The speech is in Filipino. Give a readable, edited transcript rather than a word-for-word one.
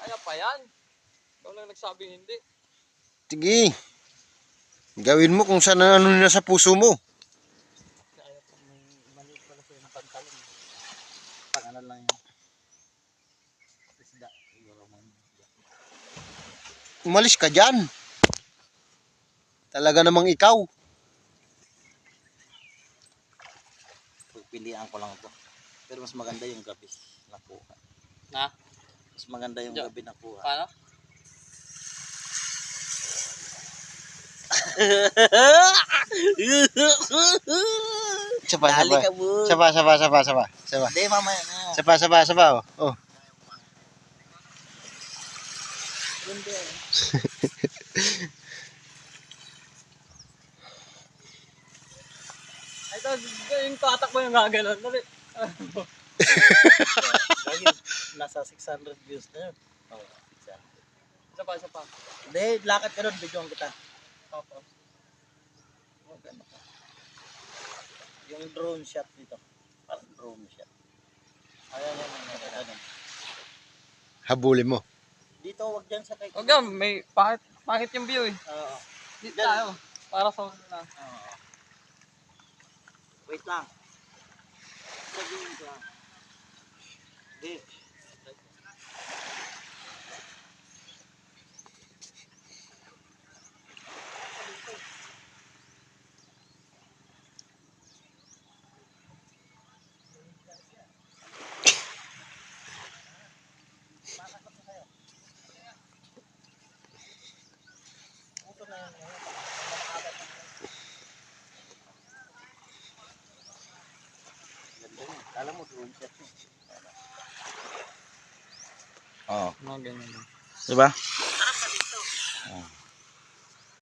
Kaya pa yan. Ikaw lang nagsabing hindi. Sige. Gawin mo kung saan ano na sa puso mo. Kaya pag may maliit pala sila ng pantalon. Pangalan lang yan. Isda. Siguro man. Umalis ka dyan. Talaga namang ikaw. Pagpilian ko lang ito. Pero mas maganda yung gabi nakuha. Na? Mas maganda yung gabi nakuha. Paano? Saba, Dali saba. ka, boy. Saba. Hindi, mamaya na. Saba. Oh. Oh. Hindi. Ito, yung tatak mo yung gaganon. Dali. Lagi, nasa 600 views na yun. Oo, 600. Isa pa. Hindi, lakad ka doon, videoan kita. Opo. Maganda ka. Yung drone shot dito. Parang drone shot. Ayan. Habulin mo. Dito, wag dyan sa kay. Huwag yan, may pangit yung view eh. Oo. Dito tayo. Para sa na. Oo. Wait lang. Sabihin ko lang. Hindi. Kala mo drone shot mo. Oo. Mga ganyan. Diba?